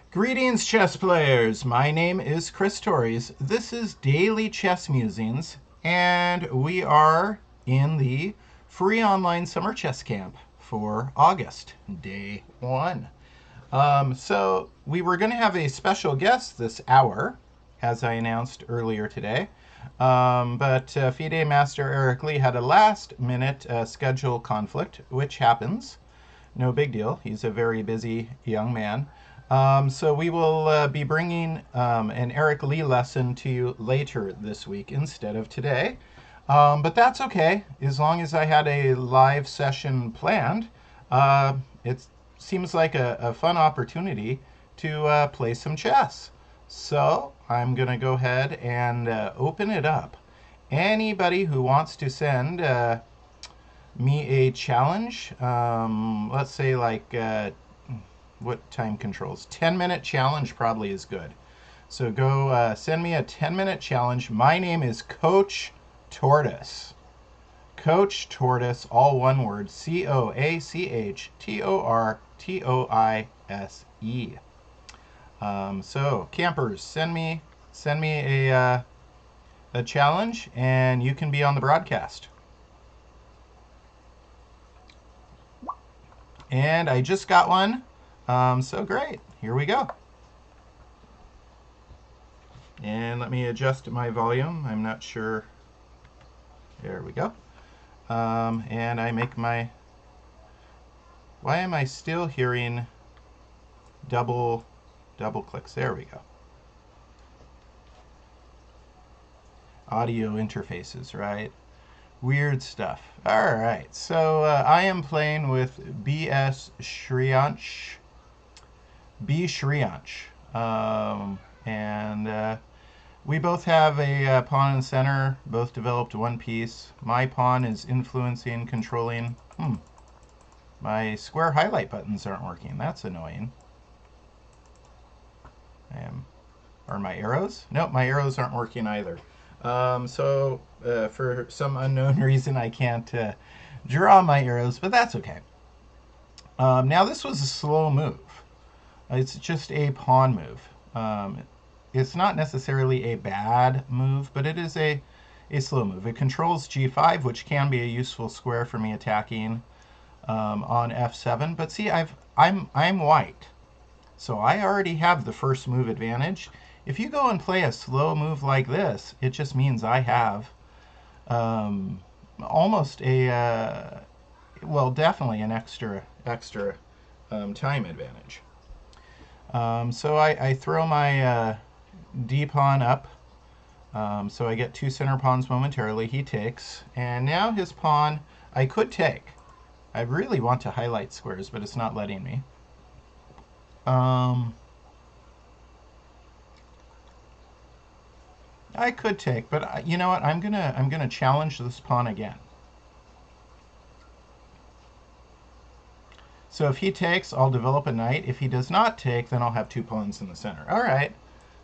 Greetings, chess players! My name is Chris Torres. This is Daily Chess Musings, and we are in the free online summer chess camp for August, day one. So we were going to have a special guest this hour, as I announced earlier today. But FIDE Master Eric Lee had a last minute schedule conflict, which happens. No big deal. He's a very busy young man. So we will be bringing an Eric Lee lesson to you later this week instead of today. But that's okay, as long as I had a live session planned. It seems like a fun opportunity to play some chess. So I'm going to go ahead and open it up. Anybody who wants to send me a challenge, let's say like what time controls? 10-minute challenge probably is good. So go send me a 10-minute challenge. My name is Coach Tortoise. Coach Tortoise, all one word, COACHTORTOISE. So campers, send me a challenge, and you can be on the broadcast. And I just got one. So great. Here we go. And let me adjust my volume. I'm not sure. There we go. And I make my... Why am I still hearing double clicks? There we go. Audio interfaces, right? Weird stuff. All right, so I am playing with B.S. Shriyanch. B. Shriyanch. And we both have a pawn in the center, both developed one piece. My pawn is influencing, controlling. My square highlight buttons aren't working. That's annoying. Are my arrows? Nope, my arrows aren't working either. So for some unknown reason, I can't draw my arrows, but that's okay. Now this was a slow move. It's just a pawn move. It's not necessarily a bad move, but it is a slow move. It controls g5, which can be a useful square for me attacking on f7. But see, I'm white, so I already have the first move advantage. If you go and play a slow move like this, it just means I have almost a well, definitely an extra time advantage. So I throw my d pawn up, so I get two center pawns momentarily. He takes, and now his pawn I could take. I really want to highlight squares, but it's not letting me. I could take, but you know what? I'm gonna challenge this pawn again. So if he takes, I'll develop a knight. If he does not take, then I'll have two pawns in the center. All right.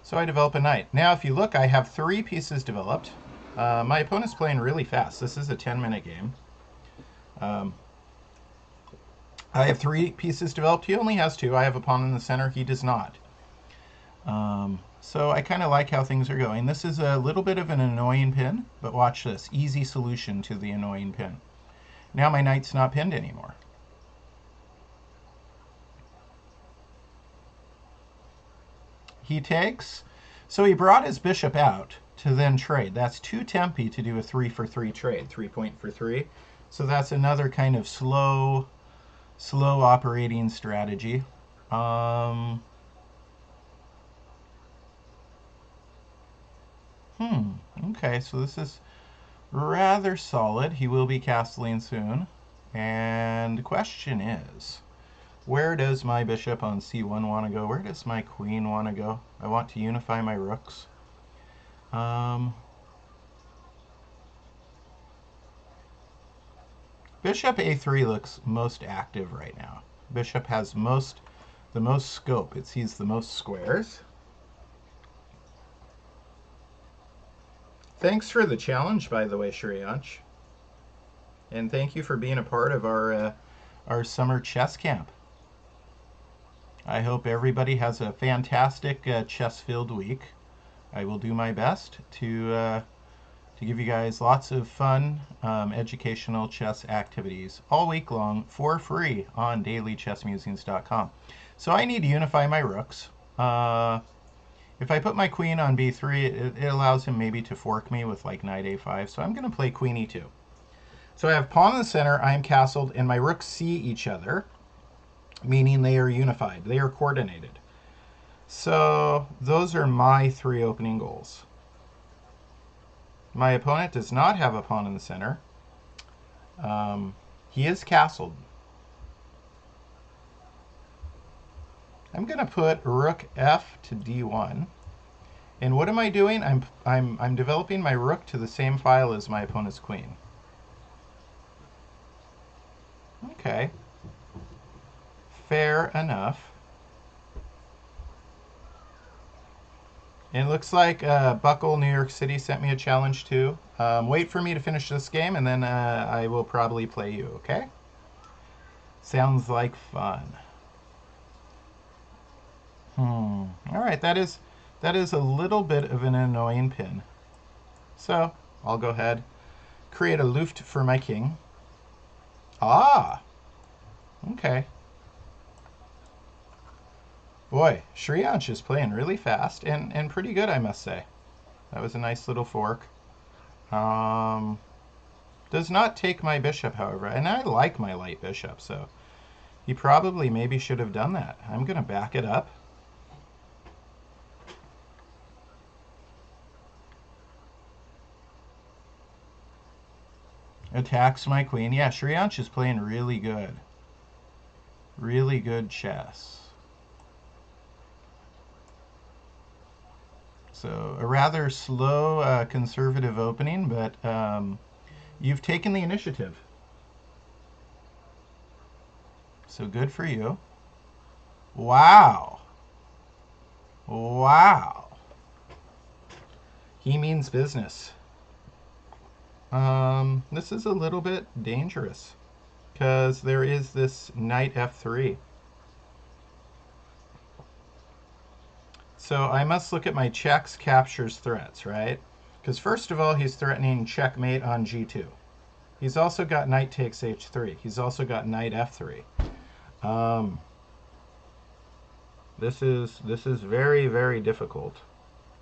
So I develop a knight. Now, if you look, I have three pieces developed. My opponent's playing really fast. This is a 10-minute game. I have three pieces developed. He only has two. I have a pawn in the center. He does not. So I kind of like how things are going. This is a little bit of an annoying pin, but watch this. Easy solution to the annoying pin. Now my knight's not pinned anymore. He takes. So he brought his bishop out to then trade. That's too tempy to do a 3-for-3 trade, 3 point for 3. So that's another kind of slow operating strategy. Okay, so this is rather solid. He will be castling soon. And the question is, where does my bishop on c1 want to go? Where does my queen want to go? I want to unify my rooks. Bishop a3 looks most active right now. Bishop has the most scope. It sees the most squares. Thanks for the challenge, by the way, Shriyanch. And thank you for being a part of our summer chess camp. I hope everybody has a fantastic chess-filled week. I will do my best to give you guys lots of fun, educational chess activities all week long for free on dailychessmusings.com. So I need to unify my rooks. If I put my queen on b3, it allows him maybe to fork me with like knight a5. So I'm going to play queen e2. So I have pawn in the center, I am castled, and my rooks see each other, meaning they are unified. They are coordinated. So those are my 3 opening goals. My opponent does not have a pawn in the center. He is castled. I'm going to put rook f to d1. And what am I doing? I'm developing my rook to the same file as my opponent's queen. Okay. Fair enough. And it looks like Buckle, New York City sent me a challenge too. Wait for me to finish this game and then I will probably play you, okay? Sounds like fun. All right, that is a little bit of an annoying pin. So I'll go ahead, create a Luft for my king. Ah, okay. Boy, Shriyansh is playing really fast and pretty good, I must say. That was a nice little fork. Does not take my bishop, however, and I like my light bishop, so he probably maybe should have done that. I'm going to back it up. Attacks my queen. Yeah, Shriyansh is playing really good. Really good chess. So a rather slow, conservative opening, but you've taken the initiative. So good for you. Wow. Wow. He means business. This is a little bit dangerous because there is this knight f3. So I must look at my checks, captures, threats, right? Because first of all, he's threatening checkmate on g2. He's also got knight takes h3. He's also got knight f3. This is very, very difficult.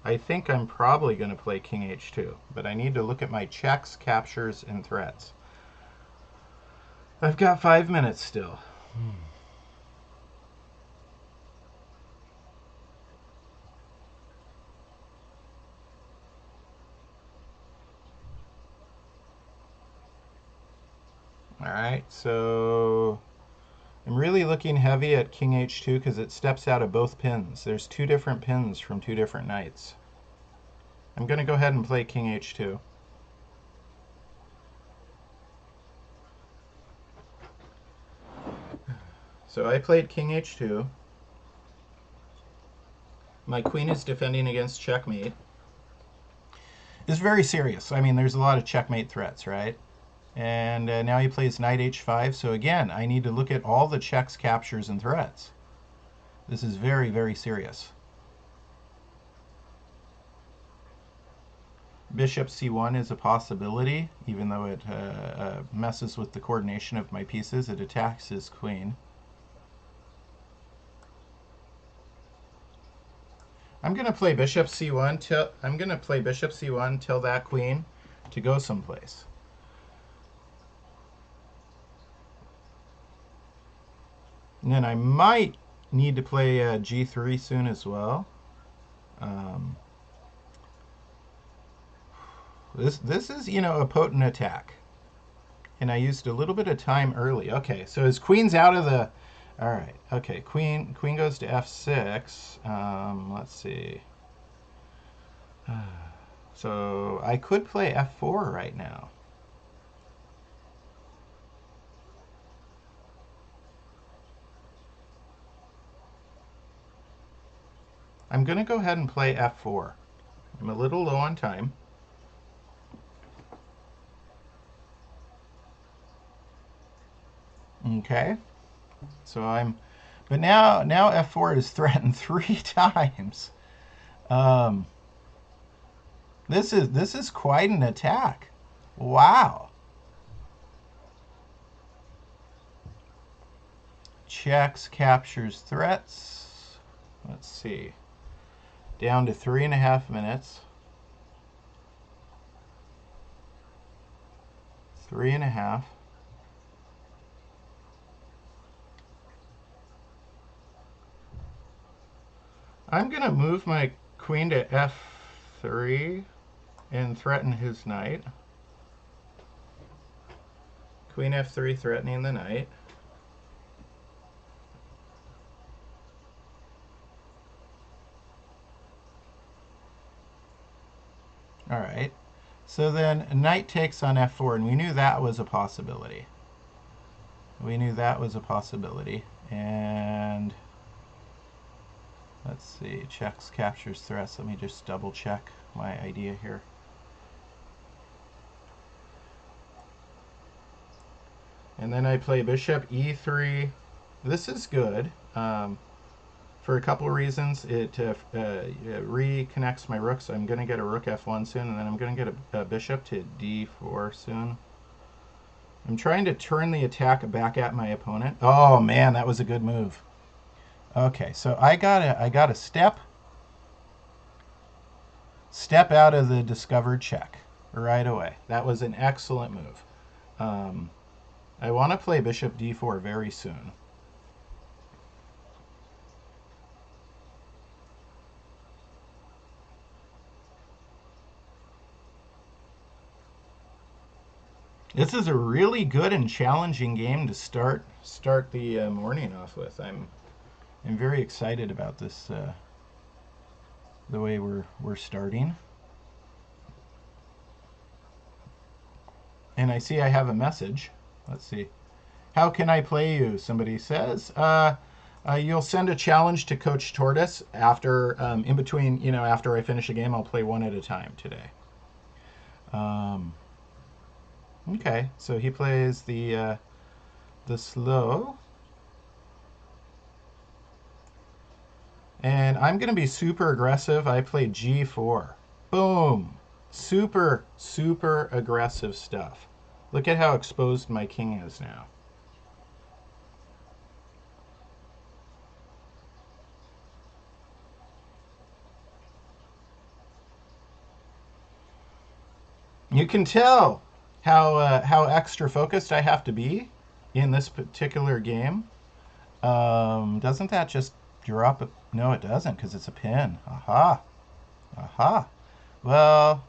I think I'm probably going to play king h2, but I need to look at my checks, captures, and threats. I've got 5 minutes still. All right, so I'm really looking heavy at king h2 because it steps out of both pins. There's 2 different pins from 2 different knights. I'm going to go ahead and play king h2. So I played king h2. My queen is defending against checkmate. It's very serious. I mean, there's a lot of checkmate threats, right? And now he plays knight h5. So again, I need to look at all the checks, captures, and threats. This is very, very serious. Bishop c1 is a possibility, even though it messes with the coordination of my pieces. It attacks his queen. I'm going to play bishop c1 tell that queen to go someplace. And then I might need to play g3 soon as well. This is, you know, a potent attack. And I used a little bit of time early. Okay, so his queen's out of the... All right, okay, queen goes to f6. Let's see. So I could play f4 right now. I'm going to go ahead and play f4. I'm a little low on time. Okay, so I'm But now f4 is threatened 3 times. Um, this is quite an attack. Wow. Checks, captures, threats. Let's see. Down to 3.5 minutes. 3.5. I'm going to move my queen to f3 and threaten his knight. Queen f3 threatening the knight. All right. So then knight takes on f4, and we knew that was a possibility. We knew that was a possibility. And let's see, checks, captures, threats. Let me just double check my idea here. And then I play bishop e3. This is good. For a couple of reasons. It reconnects my rooks. I'm going to get a rook f1 soon, and then I'm going to get a bishop to d4 soon. I'm trying to turn the attack back at my opponent. Oh man, that was a good move. Okay, so I got a step out of the discovered check right away. That was an excellent move. I want to play bishop d4 very soon. This is a really good and challenging game to start the morning off with. I'm very excited about this. The way we're starting. And I see I have a message. Let's see. How can I play you? Somebody says. You'll send a challenge to Coach Tortoise after, in between, after I finish a game. I'll play one at a time today. Okay, so he plays the slow. And I'm going to be super aggressive. I play g4. Boom. Super, super aggressive stuff. Look at how exposed my king is now. You can tell how extra focused I have to be in this particular game. Doesn't that just drop it? No, it doesn't, because it's a pin. Aha. Aha. Well,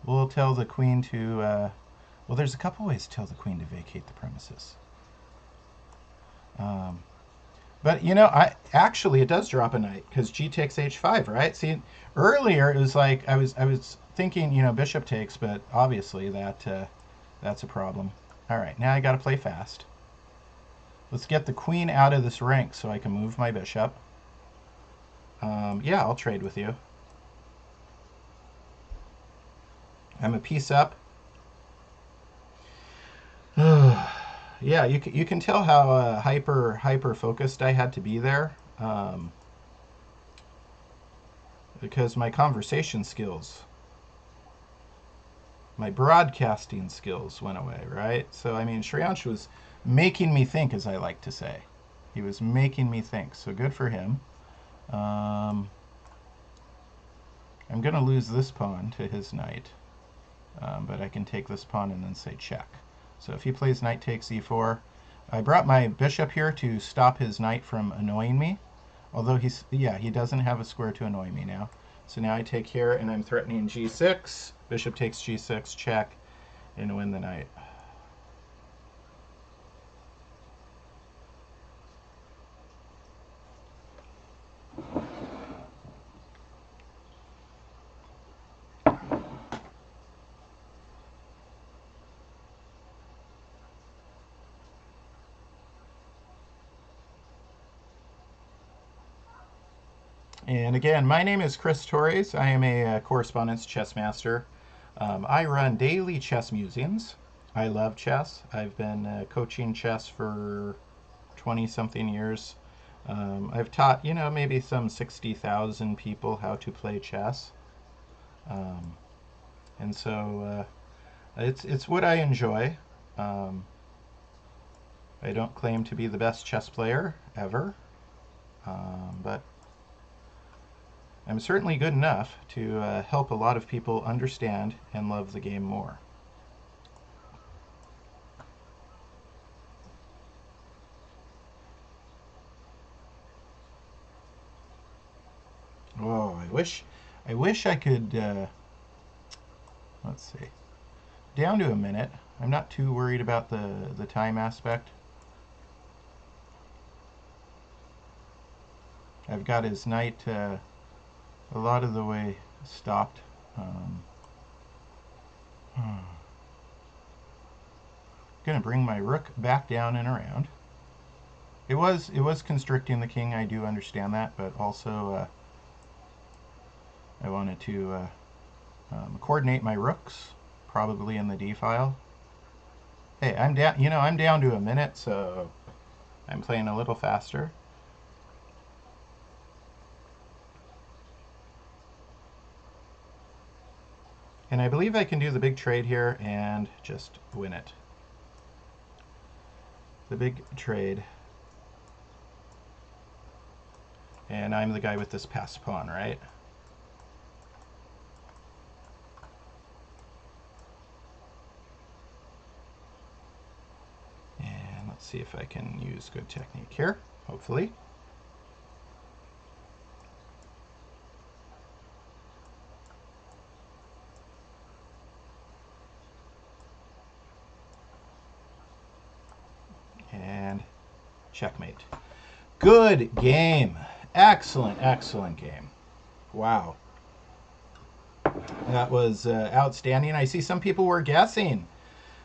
we'll tell the queen to... well, there's a couple ways to tell the queen to vacate the premises. But, actually it does drop a knight, because g takes h5, right? See, earlier it was like I was thinking, bishop takes, but obviously that's a problem. All right, now I got to play fast. Let's get the queen out of this rank so I can move my bishop. Yeah, I'll trade with you. I'm a piece up. Yeah, you can tell how hyper focused I had to be there, because my conversation skills, my broadcasting skills went away, right? So I mean, Shreyansh was making me think, as I like to say. He was making me think. So good for him. I'm going to lose this pawn to his knight, but I can take this pawn and then say check. So if he plays knight takes e4, I brought my bishop here to stop his knight from annoying me. Although he doesn't have a square to annoy me now. So now I take here and I'm threatening g6. Bishop takes g6, check, and win the knight. And again, my name is Chris Torres. I am a correspondence chess master. I run daily chess musings. I love chess. I've been coaching chess for 20-something years. I've taught, maybe some 60,000 people how to play chess. Um, and so it's what I enjoy. Um, I don't claim to be the best chess player ever, but I'm certainly good enough to help a lot of people understand and love the game more. Oh, I wish I could. Let's see, down to a minute. I'm not too worried about the time aspect. I've got his knight a lot of the way stopped. Um, Gonna bring my rook back down and around. It was constricting the king. I do understand that, but also I wanted to coordinate my rooks, probably in the d file. Hey, I'm down. I'm down to a minute, so I'm playing a little faster. And I believe I can do the big trade here and just win it. The big trade. And I'm the guy with this passed pawn, right? And let's see if I can use good technique here, hopefully. And checkmate. Good game. Excellent, excellent game. Wow. That was outstanding. I see some people were guessing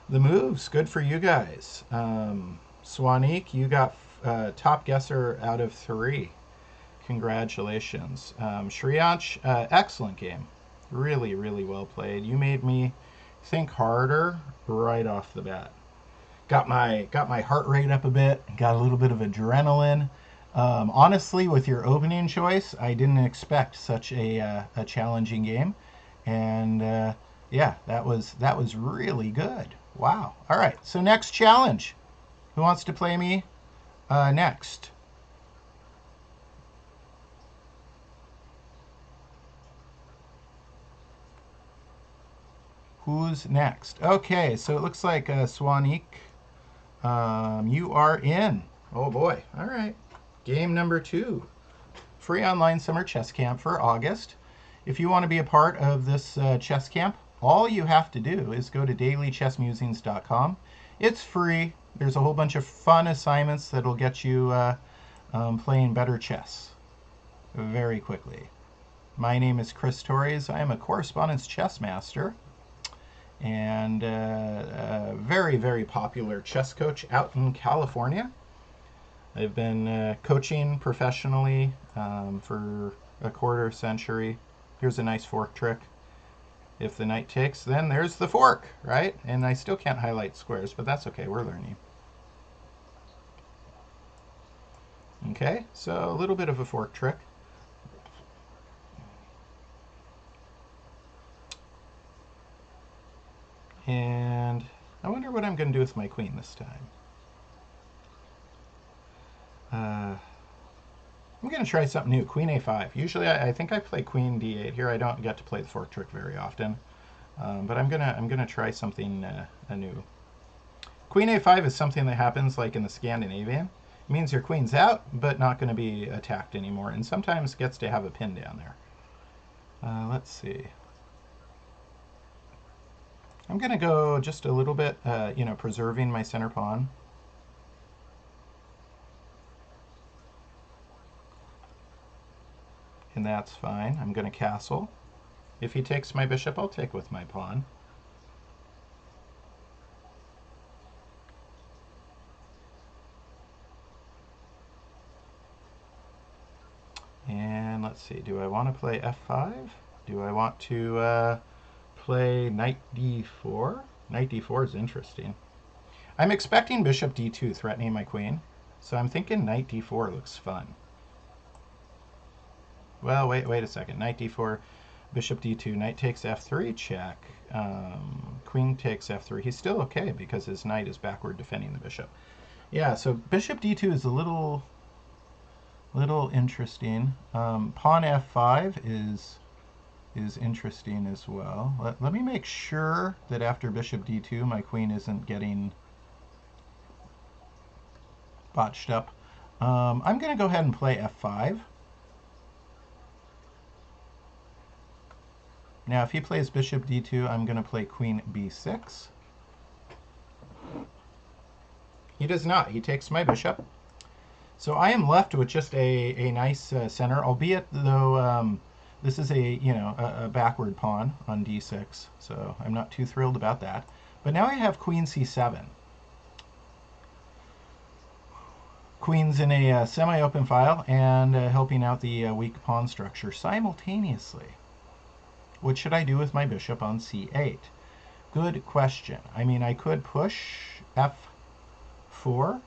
the moves. Good for you guys. Swanik, you got top guesser out of 3. Congratulations. Shriyanch, excellent game. Really, really well played. You made me think harder right off the bat. Got my heart rate up a bit. Got a little bit of adrenaline. Honestly, with your opening choice, I didn't expect such a challenging game, and yeah, that was really good. Wow. All right. So next challenge. Who wants to play me next? Who's next? Okay, so it looks like Swanik, you are in. Oh boy. All right. Game number 2. Free online summer chess camp for August. If you want to be a part of this chess camp, all you have to do is go to dailychessmusings.com. It's free. There's a whole bunch of fun assignments that'll get you playing better chess very quickly. My name is Chris Torres. I am a correspondence chess master and a very, very popular chess coach out in California. I've been coaching professionally for a quarter century. Here's a nice fork trick. If the knight takes, then there's the fork, right? And I still can't highlight squares, but that's okay. We're learning. Okay, so a little bit of a fork trick. And I wonder what I'm going to do with my queen this time. I'm going to try something new. Queen a5. Usually I think I play queen d8 here. I don't get to play the fork trick very often. But I'm gonna try something new. Queen a5 is something that happens like in the Scandinavian. It means your queen's out, but not going to be attacked anymore, and sometimes gets to have a pin down there. Let's see. I'm going to go just a little bit, preserving my center pawn. And that's fine. I'm going to castle. If he takes my bishop, I'll take with my pawn. And let's see, do I want to play f5? Do I want to play knight d4? Knight d4 is interesting. I'm expecting bishop d2 threatening my queen. So I'm thinking knight d4 looks fun. Well, wait a second. Knight d4, bishop d2, knight takes f3, check. Queen takes f3. He's still okay because his knight is backward defending the bishop. Yeah, so bishop d2 is a little interesting. Pawn f5 is interesting as well. Let me make sure that after bishop d2 my queen isn't getting botched up. I'm going to go ahead and play f5. Now if he plays bishop d2, I'm going to play queen b6. He does not. He takes my bishop. So I am left with just a nice center, albeit though this is a backward pawn on d6, so I'm not too thrilled about that. But now I have queen c7. Queen's in a semi-open file and helping out the weak pawn structure simultaneously. What should I do with my bishop on c8? Good question. I mean, I could push f4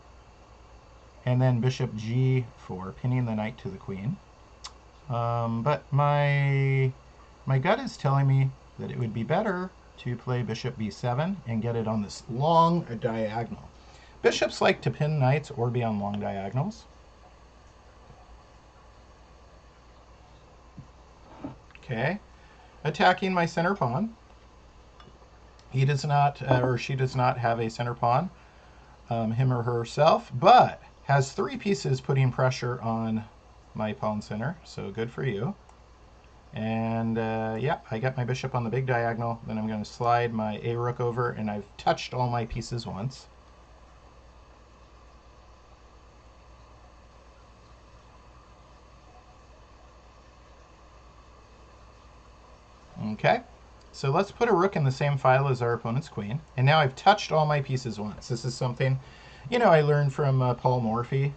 and then bishop g4, pinning the knight to the queen. But my gut is telling me that it would be better to play bishop b7 and get it on this long diagonal. Bishops like to pin knights or be on long diagonals. Okay, attacking my center pawn. He does not, or she does not have a center pawn, him or herself, but has 3 pieces putting pressure on my pawn center, so good for you. And yeah, I got my bishop on the big diagonal, then I'm going to slide my a rook over, and I've touched all my pieces once. Okay, so let's put a rook in the same file as our opponent's queen, and now I've touched all my pieces once. This is something, I learned from Paul Morphy.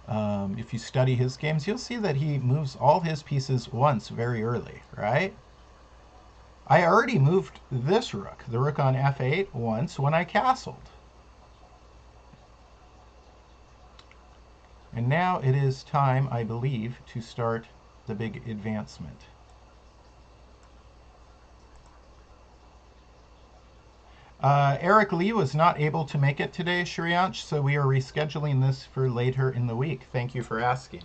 If you study his games, you'll see that he moves all his pieces once very early, right? I already moved this rook, the rook on f8, once when I castled. And now it is time, I believe, to start the big advancement. Eric Lee was not able to make it today, Shriyansh, so we are rescheduling this for later in the week. Thank you for asking.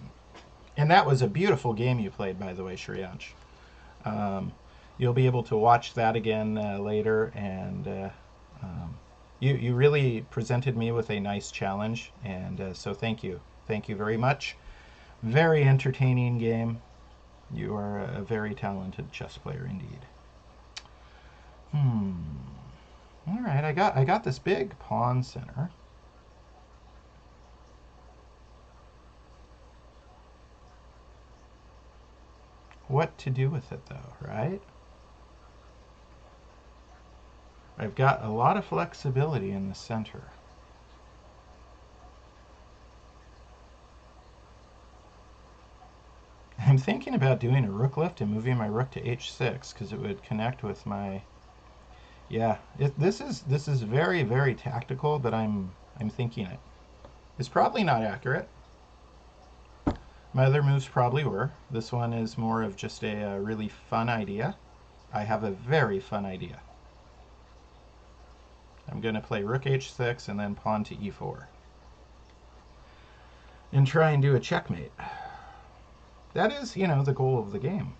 And that was a beautiful game you played, by the way, Shriyansh. You'll be able to watch that again later, and you really presented me with a nice challenge, and so thank you. Thank you very much. Very entertaining game. You are a very talented chess player indeed. All right, I got this big pawn center. What to do with it though, right? I've got a lot of flexibility in the center. I'm thinking about doing a rook lift and moving my rook to h6 because it would connect with my. Yeah, this is very, very tactical, but I'm thinking it. It's probably not accurate. My other moves probably were. This one is more of just a really fun idea. I have a very fun idea. I'm going to play rook h6 and then pawn to e4. And try and do a checkmate. That is, the goal of the game.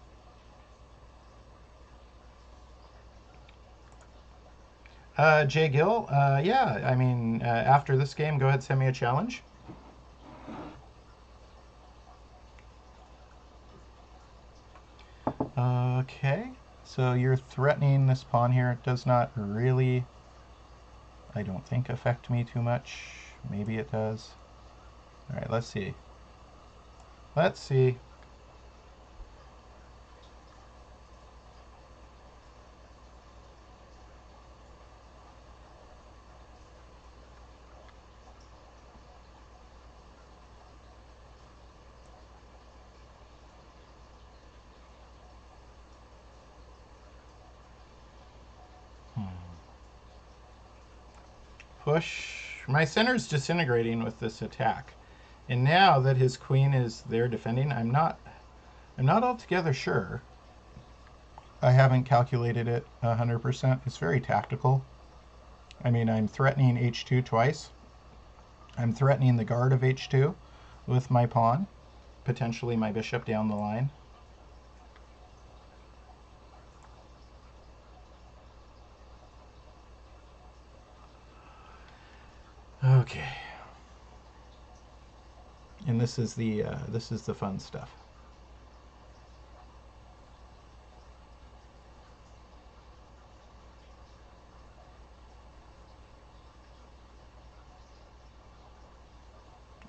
Jay Gill, yeah, I mean, after this game, go ahead and send me a challenge. Okay, so you're threatening this pawn here. It does not really, I don't think, affect me too much. Maybe it does. All right, let's see. Let's see. Push. My center's disintegrating with this attack. And now that his queen is there defending, I'm not altogether sure. I haven't calculated it 100%. It's very tactical. I mean, I'm threatening h2 twice. I'm threatening the guard of h2 with my pawn, potentially my bishop down the line. Okay. And this is the fun stuff.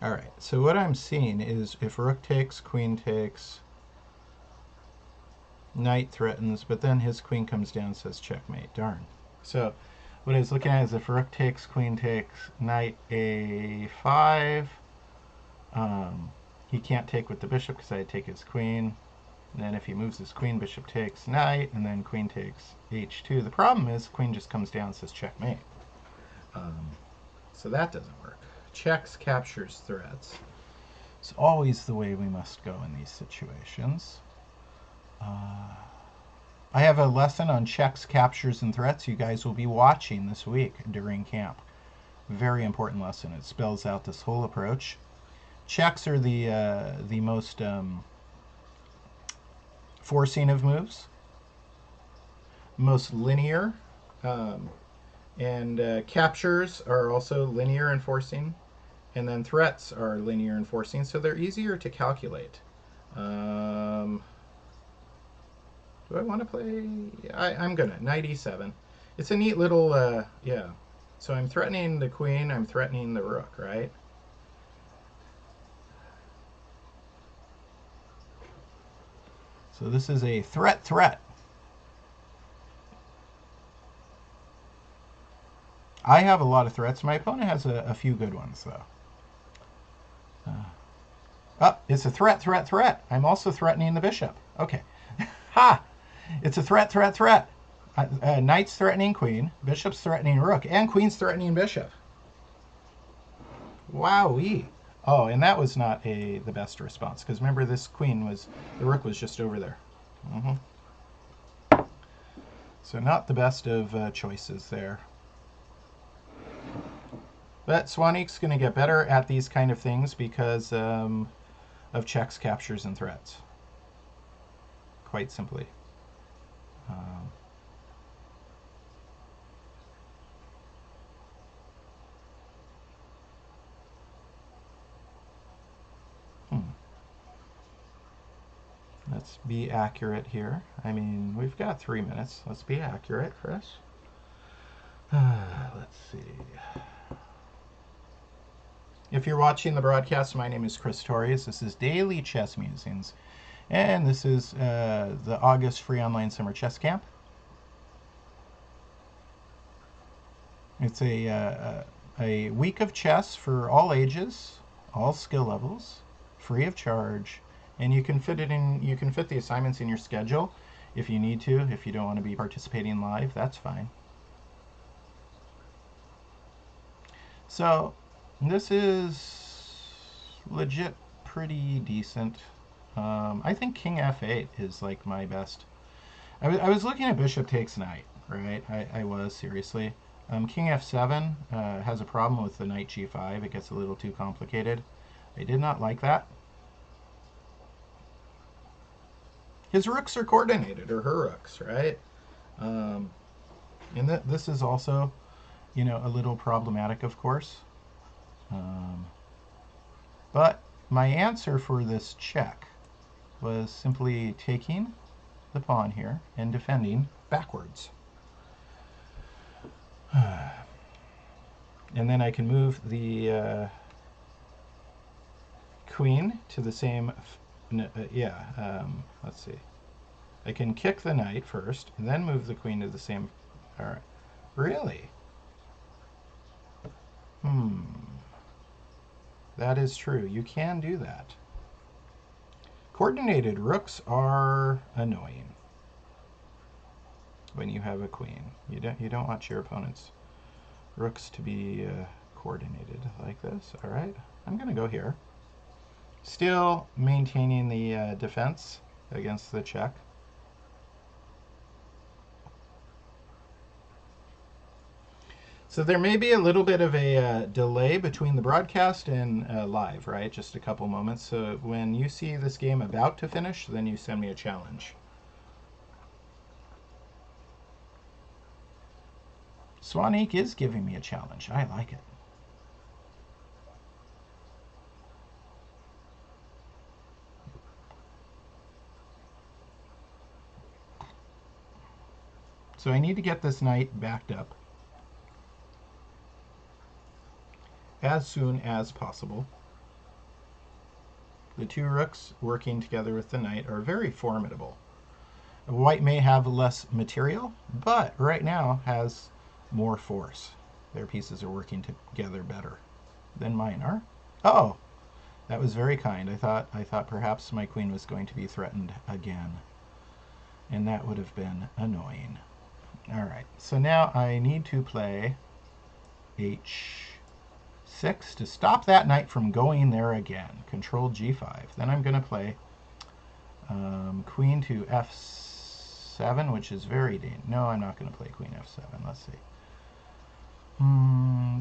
All right. So what I'm seeing is if rook takes, queen takes, knight threatens, but then his queen comes down and says checkmate. Darn. So what I was looking at is if rook takes, queen takes, knight a5. He can't take with the bishop because I take his queen. And then if he moves his queen, bishop takes knight, and then queen takes h2. The problem is queen just comes down and says checkmate. So that doesn't work. Checks, captures, threats. It's always the way we must go in these situations. I have a lesson on checks, captures, and threats you guys will be watching this week during camp. Very important lesson. It spells out this whole approach. Checks are the most forcing of moves, most linear, and captures are also linear and forcing, and then threats are linear and forcing, so they're easier to calculate. Do I want to play? I'm gonna knight e7. It's a neat little yeah. So I'm threatening the queen. I'm threatening the rook, right? So this is a threat. I have a lot of threats. My opponent has a few good ones, though. Oh, it's a threat. I'm also threatening the bishop. Okay. Ha! It's a threat. Knight's threatening queen, bishop's threatening rook, and queen's threatening bishop. Wowee. Oh, and that was not the best response, because remember this the rook was just over there. So not the best of choices there. But Swanik's going to get better at these kind of things because of checks, captures, and threats. Quite simply. Let's be accurate here. I mean, we've got 3 minutes. Let's be accurate, Chris. Let's see. If you're watching the broadcast, my name is Chris Torres. This is Daily Chess Musings. And this is the August Free Online Summer Chess Camp. It's a week of chess for all ages, all skill levels, free of charge, and you can fit the assignments in your schedule if you need to. If you don't want to be participating live, that's fine. So this is legit pretty decent. I think king f8 is like my best. I was looking at bishop takes knight, right? I was, seriously. King f7 has a problem with the knight g5. It gets a little too complicated. I did not like that. His rooks are coordinated, or her rooks, right? And this is also, a little problematic, of course. But my answer for this check was simply taking the pawn here and defending backwards. And then I can move the queen to the same, let's see. I can kick the knight first, and then move the queen to the same, all right. Really? That is true. You can do that. Coordinated rooks are annoying when you have a queen. You don't want your opponent's rooks to be coordinated like this. All right, I'm going to go here. Still maintaining the defense against the check. So there may be a little bit of a delay between the broadcast and live, right? Just a couple moments. So when you see this game about to finish, then you send me a challenge. Swanik is giving me a challenge. I like it. So I need to get this knight backed up as soon as possible. The two rooks working together with the knight are very formidable. White may have less material, but right now has more force. Their pieces are working together better than mine are. Oh, that was very kind. I thought perhaps my queen was going to be threatened again, and that would have been annoying. All right, so now I need to play h6 to stop that knight from going there again. Control g5. Then I'm going to play queen to f7, which is very dangerous. No, I'm not going to play queen f7. Let's see.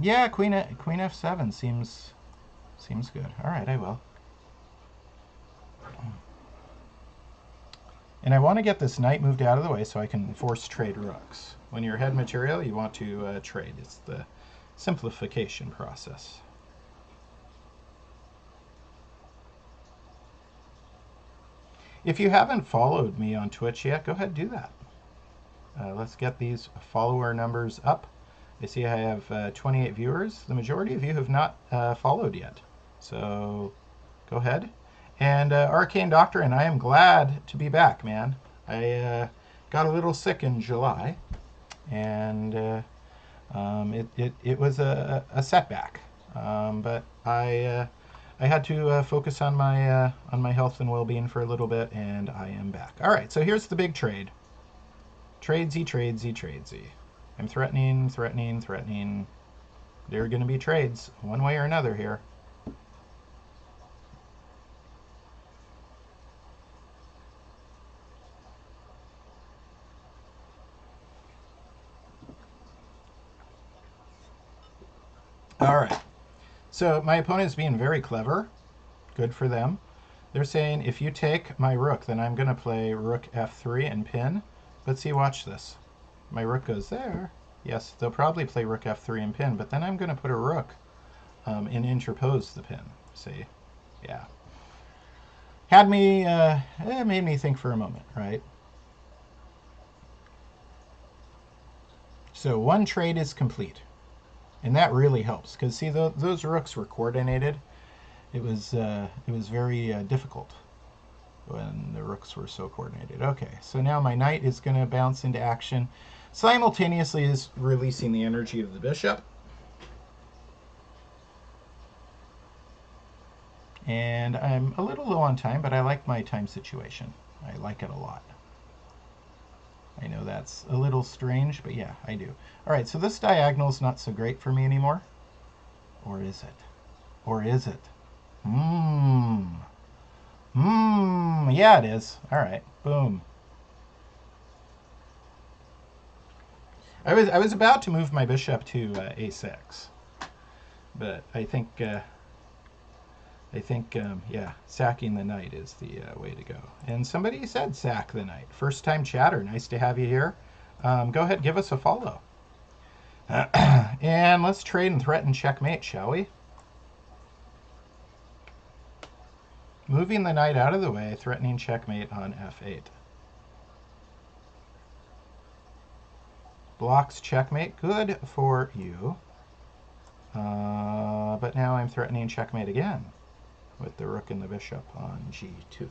Yeah, queen f7 seems good. All right, I will. And I want to get this knight moved out of the way so I can force trade rooks. When you're ahead material, you want to trade. It's the simplification process. If you haven't followed me on Twitch yet, go ahead and do that. Let's get these follower numbers up. I see I have 28 viewers. The majority of you have not followed yet. So go ahead. And Arcane Doctrine, I am glad to be back, man. I got a little sick in July, and it was a setback. But I had to focus on my health and well-being for a little bit, and I am back. All right, so here's the big trade. Tradesy, tradesy, tradesy. I'm threatening, threatening, threatening. There are going to be trades one way or another here. All right. So my opponent is being very clever. Good for them. They're saying, if you take my rook, then I'm going to play rook f3 and pin. But see, watch this. My rook goes there. Yes, they'll probably play rook f3 and pin, but then I'm going to put a rook and interpose the pin. See? Yeah. Had me, it made me think for a moment, right? So one trade is complete. And that really helps, because see, those rooks were coordinated. It was very difficult when the rooks were so coordinated. Okay, so now my knight is going to bounce into action. Simultaneously is releasing the energy of the bishop. And I'm a little low on time, but I like my time situation. I like it a lot. I know that's a little strange, but yeah, I do. All right, so this diagonal is not so great for me anymore. Or is it? Or is it? Yeah, it is. All right, boom. I was about to move my bishop to a6, but I think yeah, sacking the knight is the way to go. And somebody said sack the knight. First time chatter. Nice to have you here. Go ahead, give us a follow. And let's trade and threaten checkmate, shall we? Moving the knight out of the way, threatening checkmate on f8. Blocks checkmate. Good for you. But now I'm threatening checkmate again with the rook and the bishop on g2.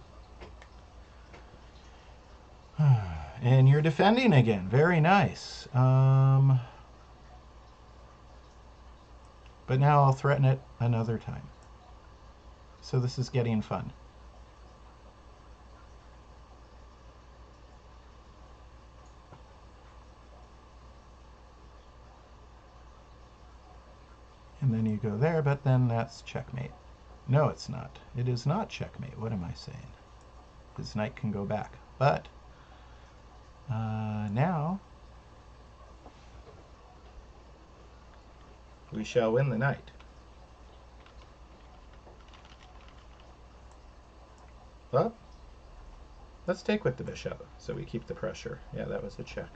And you're defending again. Very nice. But now I'll threaten it another time. So this is getting fun. And then you go there, but then that's checkmate. No, it's not. It is not checkmate. What am I saying? His knight can go back. But now we shall win the knight. Well, let's take with the bishop so we keep the pressure. Yeah, that was a check.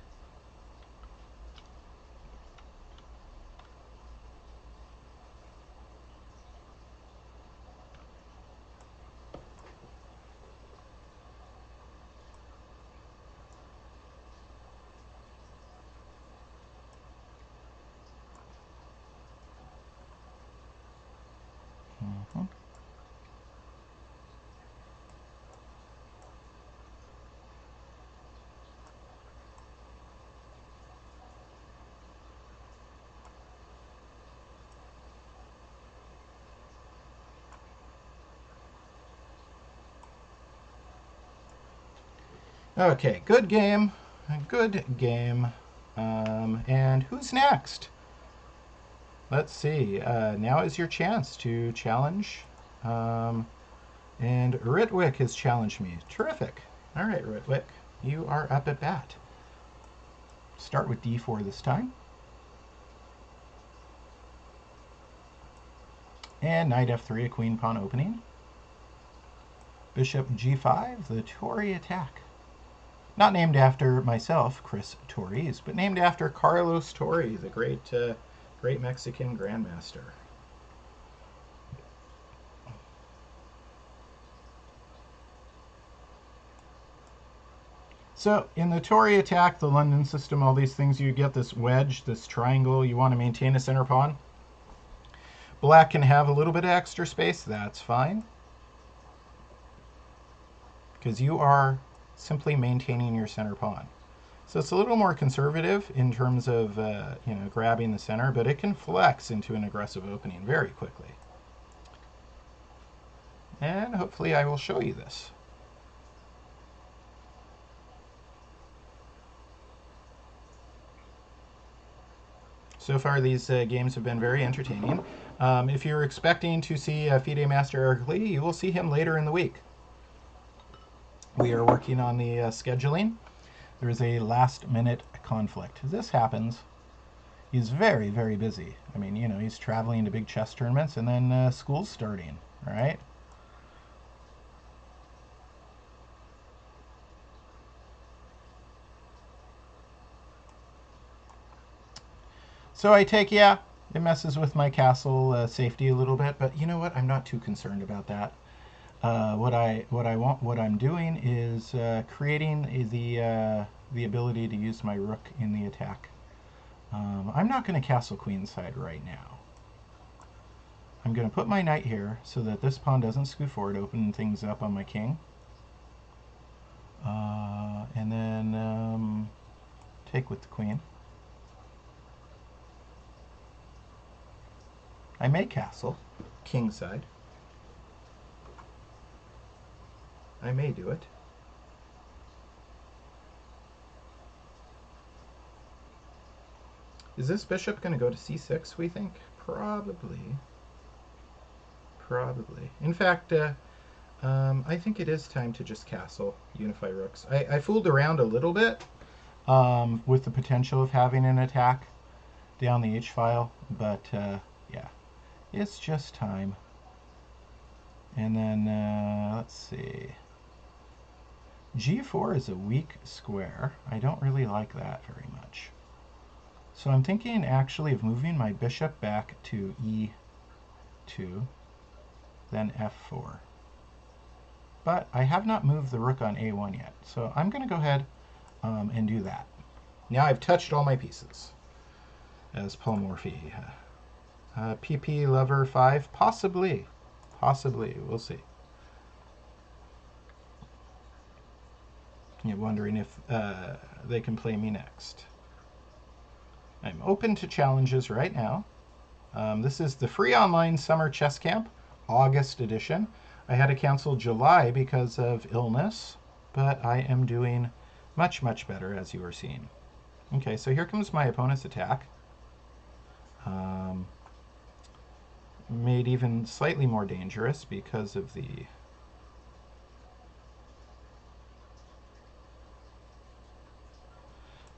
Mm-hmm. Okay, good game. Good game. And who's next? Let's see. Now is your chance to challenge. And Ritwick has challenged me. Terrific. All right, Ritwick, you are up at bat. Start with d4 this time. And knight f3, a queen pawn opening. Bishop g5, the Tory attack. Not named after myself, Chris Torres, but named after Carlos Torre, the great Mexican grandmaster. So in the Tory attack, the London system, all these things, you get this wedge, this triangle. You want to maintain a center pawn. Black can have a little bit of extra space. That's fine. Because you are simply maintaining your center pawn. So it's a little more conservative in terms of grabbing the center, but it can flex into an aggressive opening very quickly. And hopefully I will show you this. So far these games have been very entertaining. If you're expecting to see FIDE Master Eric Lee, you will see him later in the week. We are working on the scheduling. There is a last-minute conflict. As this happens, he's very, very busy. I mean, he's traveling to big chess tournaments, and then school's starting, right? So I take, yeah, it messes with my castle safety a little bit, but you know what? I'm not too concerned about that. What I'm doing is creating the ability to use my rook in the attack. I'm not going to castle queenside right now. I'm going to put my knight here so that this pawn doesn't scoot forward, open things up on my king. And then take with the queen. I may castle kingside. I may do it. Is this bishop going to go to c6, we think? Probably. Probably. In fact, I think it is time to just castle, unify rooks. I fooled around a little bit with the potential of having an attack down the h-file, but yeah, it's just time. And then, let's see. g4 is a weak square. I don't really like that very much. So I'm thinking actually of moving my bishop back to e2, then f4. But I have not moved the rook on a1 yet, so I'm going to go ahead and do that. Now I've touched all my pieces, as Paul Morphy. PP Lover 5, possibly. Possibly, we'll see. You're wondering if they can play me next. I'm open to challenges right now. This is the free online summer chess camp, August edition. I had to cancel July because of illness, but I am doing much, much better, as you are seeing. Okay, so here comes my opponent's attack. made even slightly more dangerous because of the...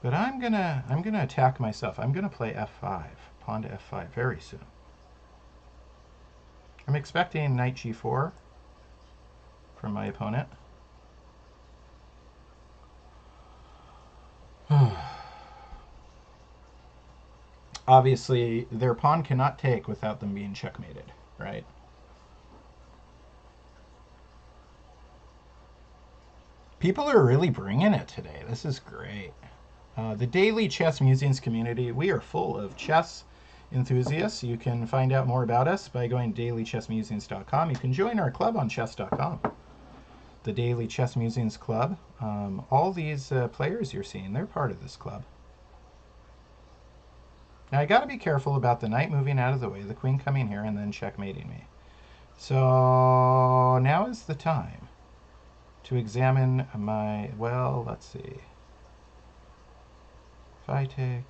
But I'm gonna attack myself. I'm gonna play f5, pawn to f5 very soon. I'm expecting knight g4 from my opponent. Obviously, their pawn cannot take without them being checkmated, right? People are really bringing it today. This is great. The Daily Chess Musings community, we are full of chess enthusiasts. You can find out more about us by going to dailychessmusings.com. You can join our club on chess.com, the Daily Chess Musings Club. All these players you're seeing, they're part of this club. Now I got to be careful about the knight moving out of the way, the queen coming here and then checkmating me. So now is the time to examine my, well, let's see. If I take...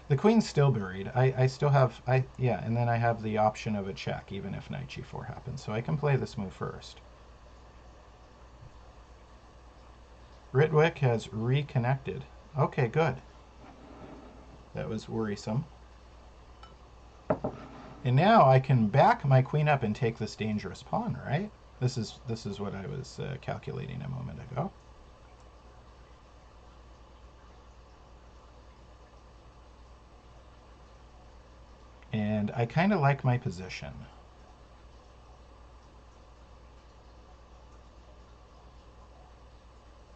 The queen's still buried. I still have, yeah, and then I have the option of a check even if knight g4 happens. So I can play this move first. Ritwik has reconnected. Okay, good. That was worrisome. And now I can back my queen up and take this dangerous pawn, right? This is what I was calculating a moment ago. And I kind of like my position.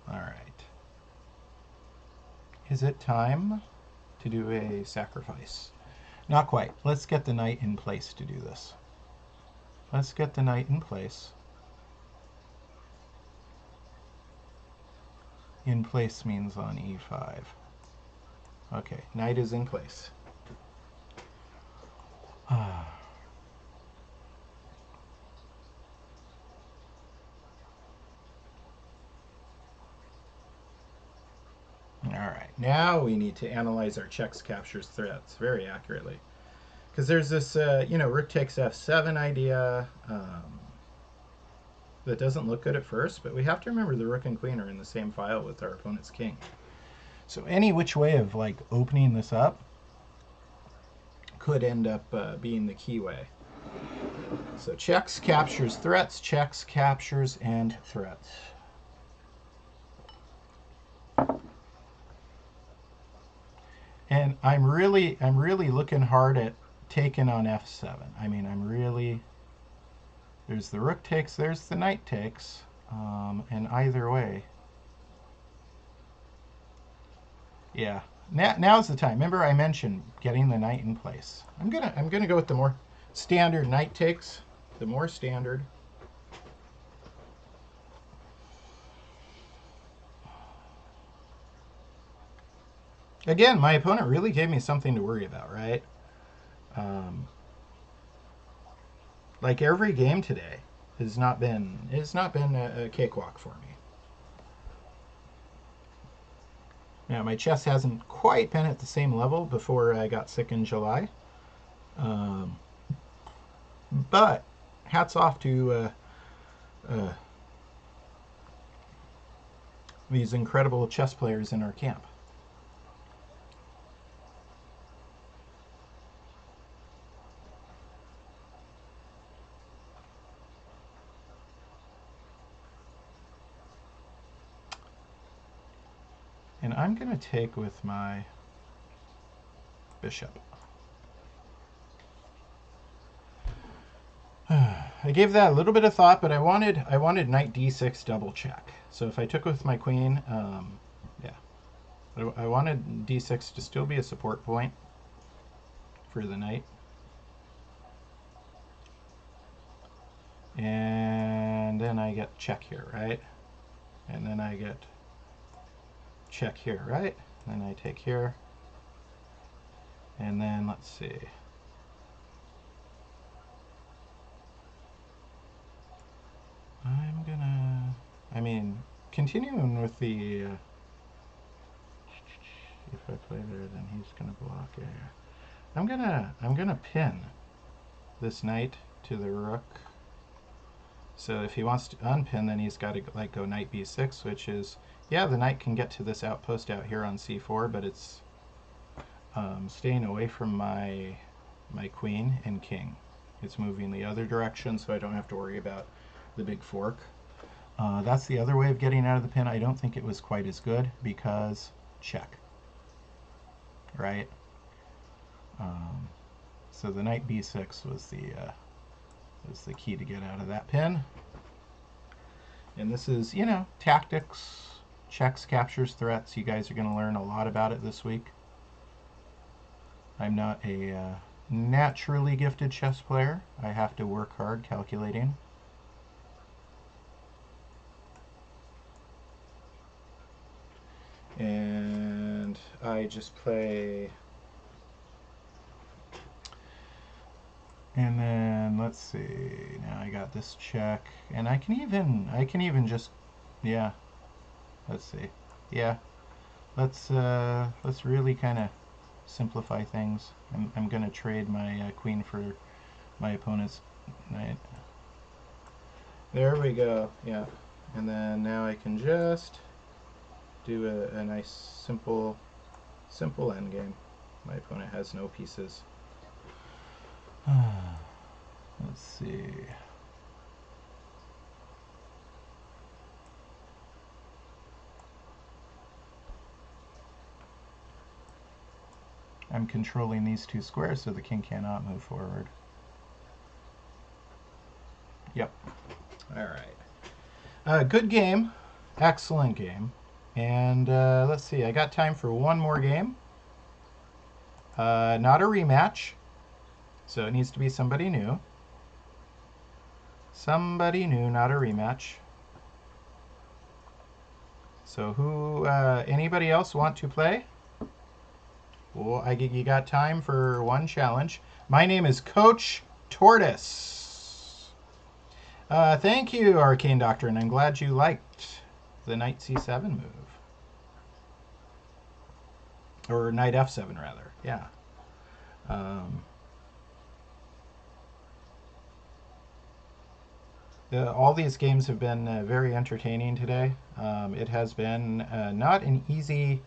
All right. Is it time to do a sacrifice? Not quite. Let's get the knight in place to do this. Let's get the knight in place. In place means on e5. Okay, knight is in place. All right, now we need to analyze our checks, captures, threats very accurately. Because there's this, rook takes f7 idea that doesn't look good at first, but we have to remember the rook and queen are in the same file with our opponent's king. So any which way of like opening this up could end up being the key way. So checks, captures, threats, checks, captures, and threats. And I'm really looking hard at taking on f7. I mean, there's the rook takes, there's the knight takes, and either way. Yeah, now's the time. Remember I mentioned getting the knight in place. I'm gonna go with the more standard knight takes, the more standard. Again, my opponent really gave me something to worry about, right? Like every game today has not been a cakewalk for me. Now my chess hasn't quite been at the same level before I got sick in July, but hats off to these incredible chess players in our camp. And I'm going to take with my bishop. I gave that a little bit of thought, but I wanted knight d6 double check. So if I took with my queen, yeah, I wanted d6 to still be a support point for the knight. And then I get check here, right? And then I get check here, right? Then I take here. And then let's see. I'm gonna, I mean, continuing with the, if I play there, then he's gonna block it. I'm gonna pin this knight to the rook. So if he wants to unpin, then he's got to like go knight b6, which is, yeah, the knight can get to this outpost out here on c4, but it's staying away from my queen and king. It's moving the other direction, so I don't have to worry about the big fork. That's the other way of getting out of the pin. I don't think it was quite as good because check, right? So the knight b6 was the key to get out of that pin. And this is, you know, tactics, checks, captures, threats. You guys are going to learn a lot about it this week. I'm not a naturally gifted chess player. I have to work hard calculating. And I just play. And then let's see. Now I got this check, and I can even just, yeah. Let's see. Yeah. Let's really kind of simplify things. I'm gonna trade my queen for my opponent's knight. There we go. Yeah. And then now I can just do a nice simple endgame. My opponent has no pieces. Let's see. I'm controlling these two squares so the king cannot move forward. Yep. All right. Good game. Excellent game. And let's see. I got time for one more game. Not a rematch. So it needs to be somebody new. Somebody new, not a rematch. So who, anybody else want to play? Well, you got time for one challenge. My name is Coach Tortoise. Thank you, Arcane Doctrine. I'm glad you liked the knight c7 move. Or knight f7, rather. Yeah. All these games have been very entertaining today. It has been not an easy...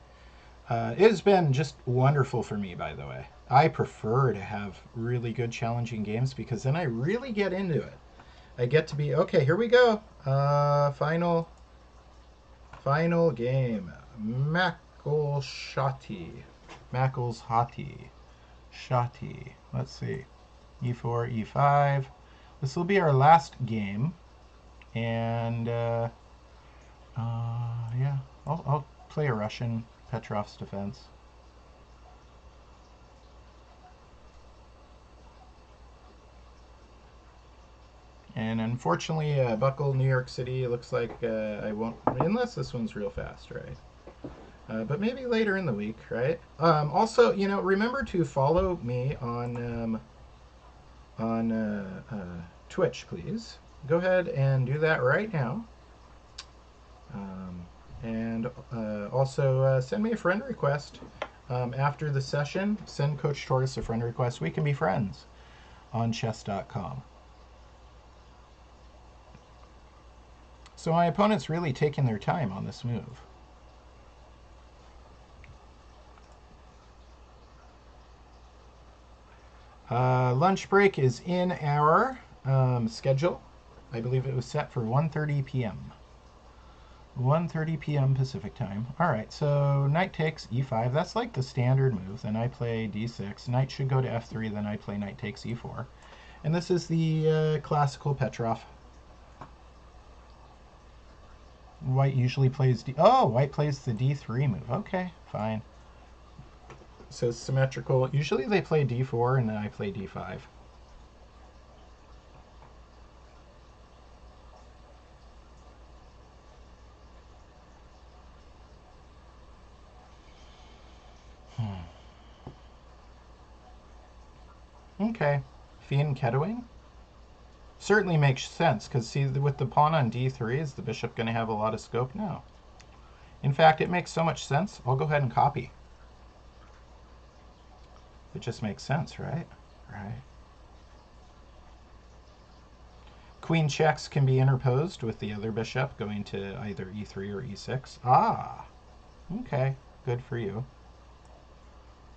it has been just wonderful for me, by the way. I prefer to have really good challenging games because then I really get into it. I get to be, okay, here we go. Final game. Makulshati. Shati. Let's see. E4, E5. This will be our last game. And, yeah, I'll play a Russian, Petrov's Defense. And unfortunately, Buckle, New York City, looks like I won't, unless this one's real fast, right? But maybe later in the week, right? Also, you know, remember to follow me on Twitch, please. Go ahead and do that right now. And also send me a friend request. After the session, send Coach Tortoise a friend request. We can be friends on chess.com. So my opponent's really taking their time on this move. Lunch break is in our schedule. I believe it was set for 1:30 p.m. 1:30 p.m. Pacific time. All right, so knight takes e5. That's like the standard move. Then I play d6. Knight should go to f3. Then I play knight takes e4. And this is the classical Petrov. White usually plays white plays the d3 move. Okay, fine. So it's symmetrical. Usually they play d4 and then I play d5. Okay, Fian Kedawing? Certainly makes sense, because see, with the pawn on d3, is the bishop going to have a lot of scope? No. In fact, it makes so much sense, I'll go ahead and copy. It just makes sense, right? Right. queen checks can be interposed with the other bishop going to either e3 or e6. Ah, okay, good for you.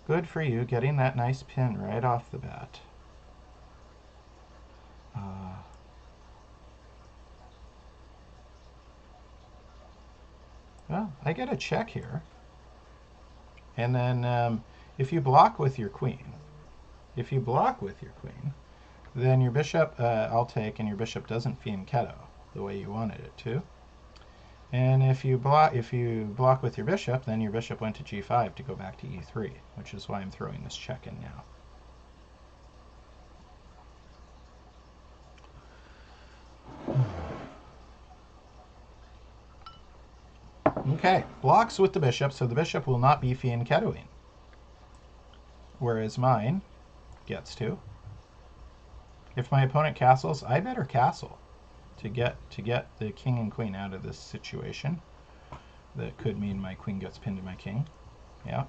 Good for you, getting that nice pin right off the bat. Well, I get a check here. And then if you block with your queen, then your bishop, I'll take, and your bishop doesn't fianchetto the way you wanted it to. And if you block with your bishop, then your bishop went to g5 to go back to e3, which is why I'm throwing this check in now. Okay, blocks with the bishop, so the bishop will not be fianchettoing, whereas mine gets to. If my opponent castles, I better castle to get the king and queen out of this situation. That could mean my queen gets pinned to my king. Yeah.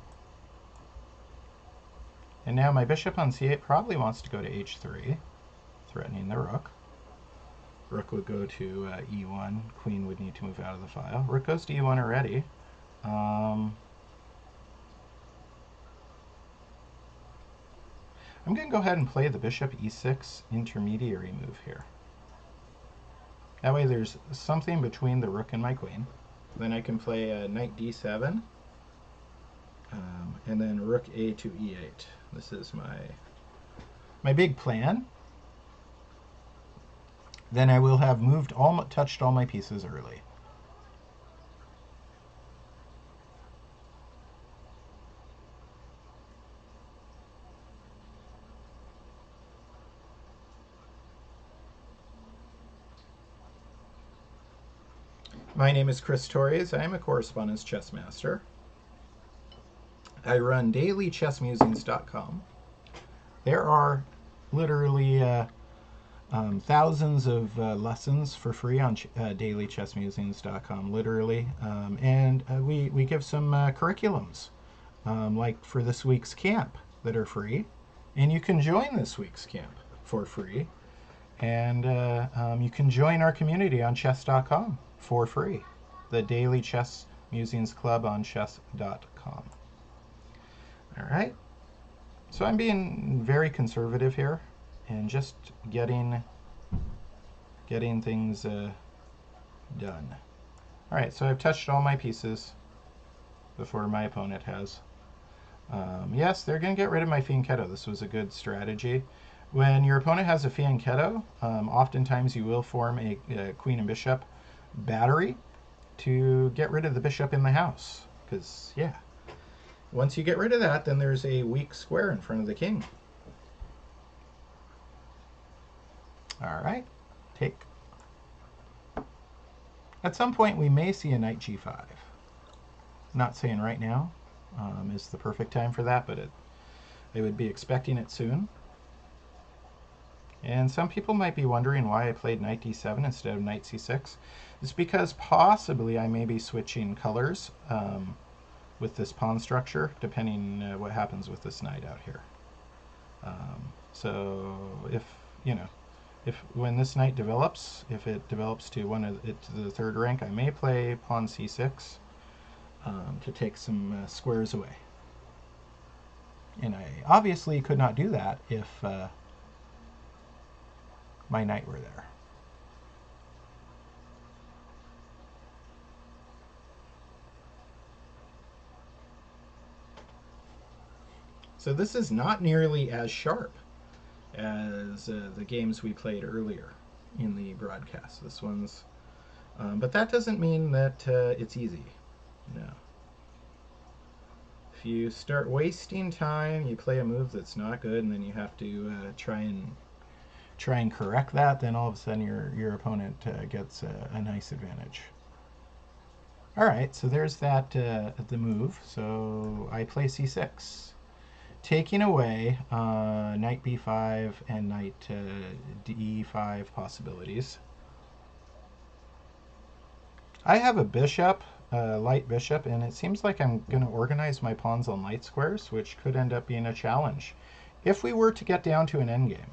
And now my bishop on c8 probably wants to go to h3, threatening the rook. Rook would go to e1. Queen would need to move out of the file. Rook goes to e1 already. I'm going to go ahead and play the bishop e6 intermediary move here. That way there's something between the rook and my queen. Then I can play knight d7, and then rook a to e8. This is my big plan. Then I will have touched all my pieces early. My name is Chris Torres. I am a correspondence chess master. I run dailychessmusings.com. There are literally thousands of lessons for free on dailychessmusings.com, literally. And we give some curriculums, like for this week's camp, that are free. And you can join this week's camp for free. And you can join our community on chess.com for free. The Daily Chess Musings Club on chess.com. All right. So I'm being very conservative here and just getting things done. All right, so I've touched all my pieces before my opponent has. Yes, they're going to get rid of my fianchetto. This was a good strategy. When your opponent has a fianchetto, oftentimes you will form a queen and bishop battery to get rid of the bishop in the house. Because, yeah, once you get rid of that, then there's a weak square in front of the king. All right, take. At some point, we may see a knight g5. Not saying right now is the perfect time for that, but I would be expecting it soon. And some people might be wondering why I played knight d7 instead of knight c6. It's because possibly I may be switching colors with this pawn structure, depending what happens with this knight out here. So if when this knight develops, if it develops to the third rank, I may play pawn c6 to take some squares away. And I obviously could not do that if my knight were there. So this is not nearly as sharp as the games we played earlier in the broadcast. This one's, but that doesn't mean that it's easy. No. If you start wasting time, you play a move that's not good, and then you have to try and correct that, then all of a sudden your opponent gets a nice advantage. All right, so there's that the move. So I play c6, taking away knight b5 and knight d5 possibilities. I have a bishop, light bishop, and it seems like I'm going to organize my pawns on light squares, which could end up being a challenge if we were to get down to an endgame.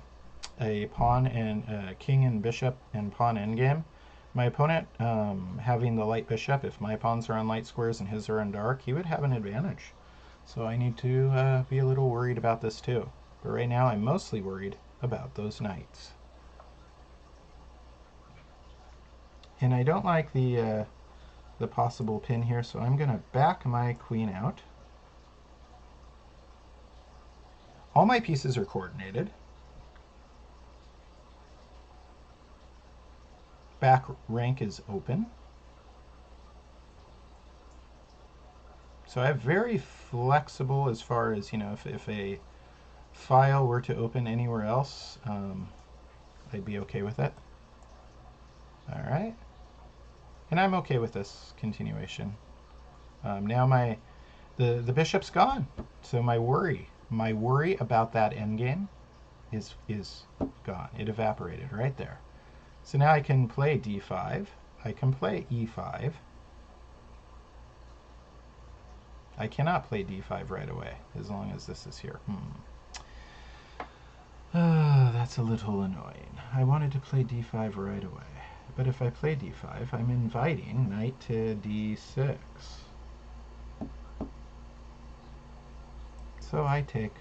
a pawn and king and bishop and pawn endgame. My opponent, having the light bishop, if my pawns are on light squares and his are on dark, he would have an advantage. So I need to be a little worried about this too. But right now I'm mostly worried about those knights. And I don't like the possible pin here, so I'm going to back my queen out. All my pieces are coordinated. Back rank is open. So I'm very flexible as far as, if a file were to open anywhere else, I'd be okay with it. All right. And I'm okay with this continuation. Now the bishop's gone. So my worry about that endgame is gone. It evaporated right there. So now I can play d5. I can play e5. I cannot play d5 right away as long as this is here. That's a little annoying. I wanted to play d5 right away. But if I play d5, I'm inviting knight to d6. So I take.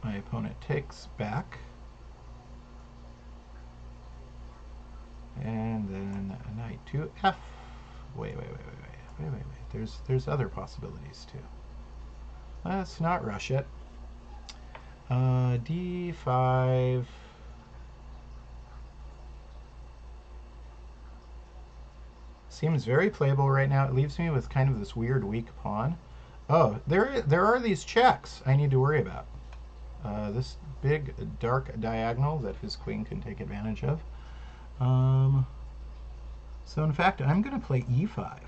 My opponent takes back. And then knight to f. Wait. There's other possibilities too. Let's not rush it. d5. Seems very playable right now. It leaves me with kind of this weird weak pawn. Oh, there are these checks I need to worry about. This big dark diagonal that his queen can take advantage of. So in fact, I'm going to play e5.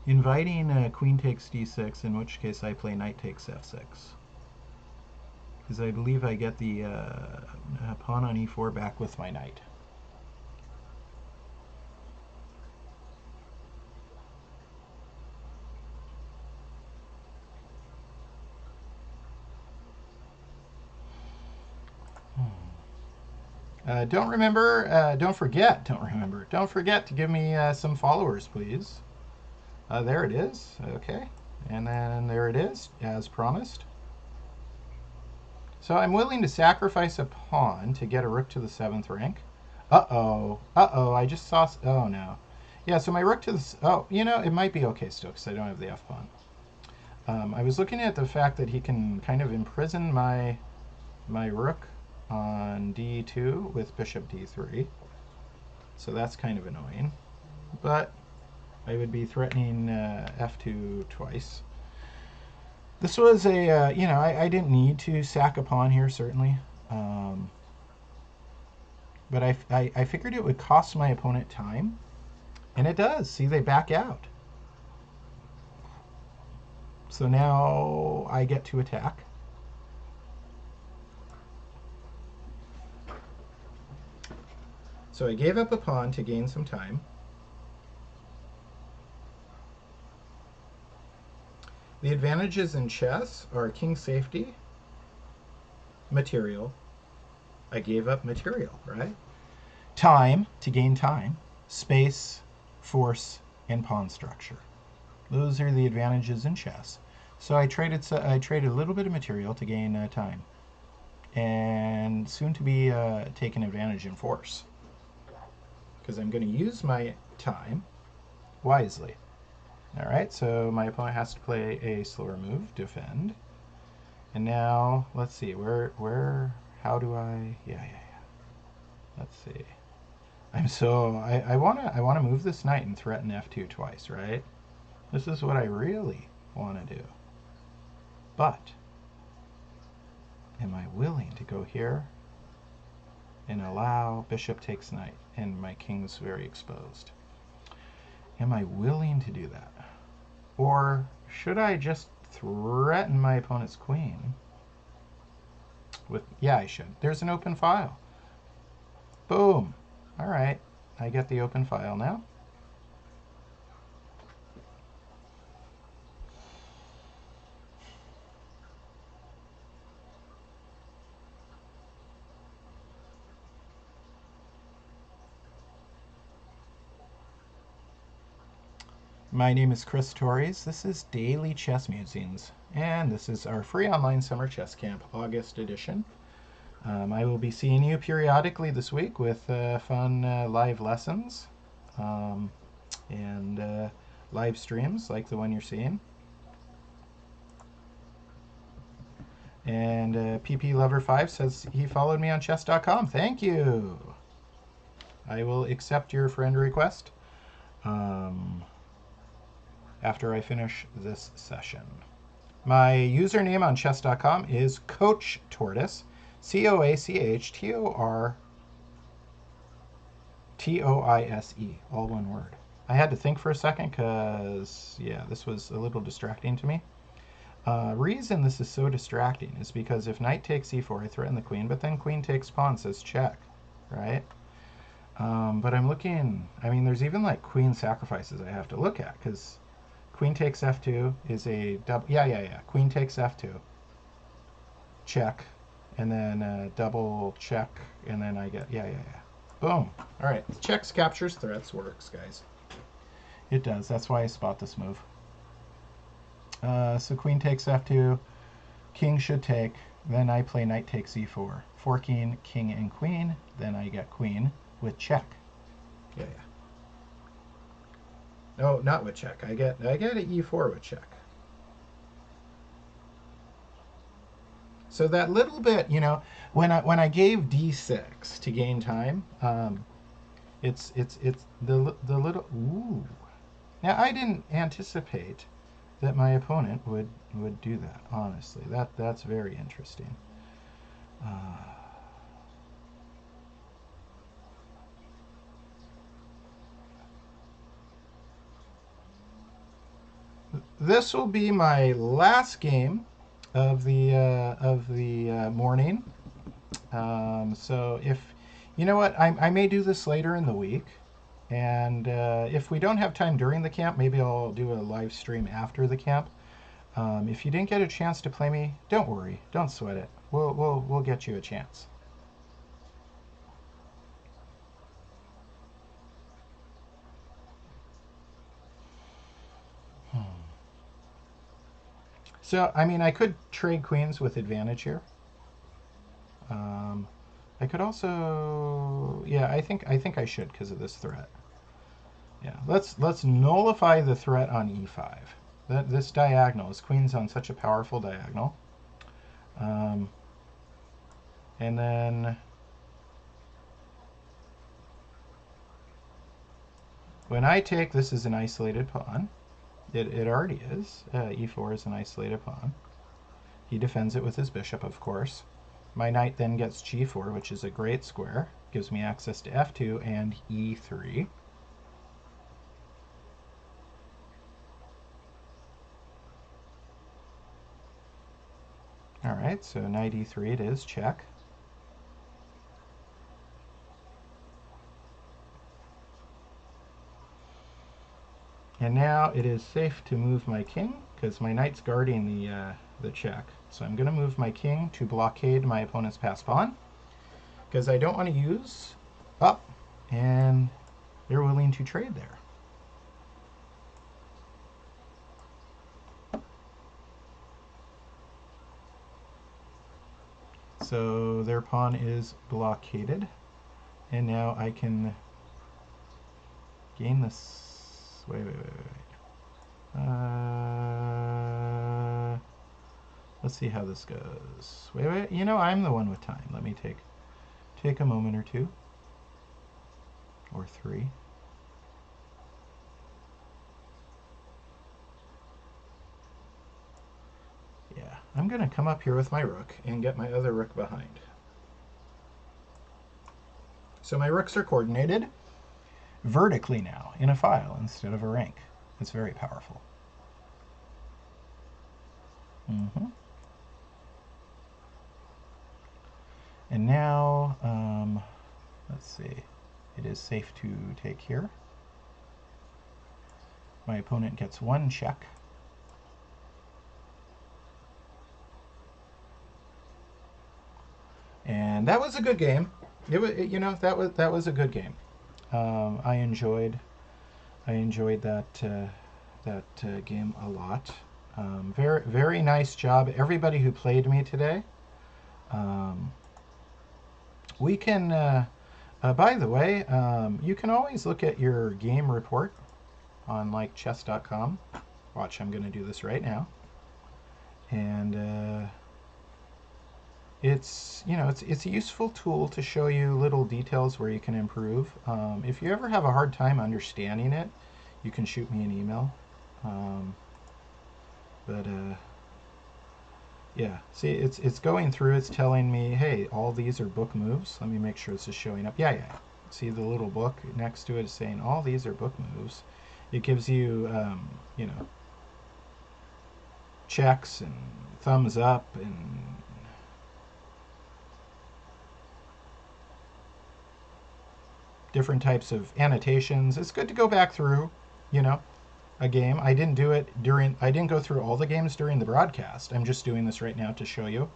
Inviting queen takes d6, in which case I play knight takes f6. Because I believe I get the pawn on e4 back with my knight. Don't forget to give me some followers, please. There it is. Okay. And then there it is, as promised. So I'm willing to sacrifice a pawn to get a rook to the 7th rank. I just saw. Oh, no. Yeah, so my rook to the. Oh, it might be okay still because I don't have the f pawn. I was looking at the fact that he can kind of imprison my rook on d2 with bishop d3. So that's kind of annoying. But I would be threatening f2 twice. This was a, I didn't need to sack a pawn here, certainly. But I figured it would cost my opponent time. And it does. See, they back out. So now I get to attack. So I gave up a pawn to gain some time. The advantages in chess are king safety, material. I gave up material, right? Time, to gain time. Space, force, and pawn structure. Those are the advantages in chess. So I traded a little bit of material to gain time. And soon to be taken advantage in force. Because I'm going to use my time wisely. All right, so my opponent has to play a slower move, defend. And now, let's see, how do I, yeah. Let's see. I want to move this knight and threaten f2 twice, right? This is what I really want to do. But, am I willing to go here and allow bishop takes knight, and my king's very exposed? Am I willing to do that? Or should I just threaten my opponent's queen? Yeah, I should. There's an open file. Boom. All right, I get the open file now. My name is Chris Torres. This is Daily Chess Musings, and this is our free online summer chess camp August edition. I will be seeing you periodically this week with fun live lessons and live streams like the one you're seeing. And PP Lover 5 says he followed me on chess.com. Thank you. I will accept your friend request after I finish this session. My username on chess.com is Coach Tortoise, CoachTortoise, all one word. I had to think for a second because, yeah, this was a little distracting to me. Reason this is so distracting is because if knight takes e4, I threaten the queen, but then queen takes pawn says check, right? But I'm looking, I mean, there's even like queen sacrifices I have to look at because queen takes f2 is a double, yeah. Queen takes f2, check, and then double check, and then I get, yeah. Boom. All right, checks, captures, threats works, guys. It does. That's why I spot this move. So queen takes f2, king should take, then I play knight takes e4, forking king and queen, then I get queen with check. Yeah. No, not with check. I get an e4 with check. So that little bit, you know, when I gave d6 to gain time, it's the little ooh. Now I didn't anticipate that my opponent would do that. Honestly, that's very interesting. This will be my last game of the morning. So if you know what, I may do this later in the week. And if we don't have time during the camp, maybe I'll do a live stream after the camp. If you didn't get a chance to play me, don't worry, don't sweat it. We'll get you a chance. So I mean, I could trade queens with advantage here. I could also, yeah, I think I should because of this threat. Yeah, let's nullify the threat on e5. This diagonal, this queen's on such a powerful diagonal. And then when I take, this is an isolated pawn. It already is. e4 is an isolated pawn. He defends it with his bishop, of course. My knight then gets g4, which is a great square. Gives me access to f2 and e3. All right, so knight e3 it is, check. And now it is safe to move my king because my knight's guarding the check. So I'm going to move my king to blockade my opponent's pass pawn because I don't want to use up, and they're willing to trade there. So their pawn is blockaded, and now I can gain this. Wait. Let's see how this goes. Wait. You know, I'm the one with time. Let me take a moment or two. Or three. Yeah, I'm going to come up here with my rook and get my other rook behind. So my rooks are coordinated vertically now in a file instead of a rank. It's very powerful. And now, let's see, it is safe to take here. My opponent gets one check. And that was a good game. You know, that was a good game. I enjoyed that that game a lot. Very, very nice job, everybody who played me today. We can, by the way, you can always look at your game report on likechess.com. Watch, I'm going to do this right now. And it's a useful tool to show you little details where you can improve. If you ever have a hard time understanding it, you can shoot me an email. Yeah, see, it's going through. It's telling me, hey, all these are book moves. Let me make sure this is showing up. Yeah. See the little book next to it is saying all these are book moves. It gives you, checks and thumbs up and different types of annotations. It's good to go back through, a game. I didn't go through all the games during the broadcast. I'm just doing this right now to show you.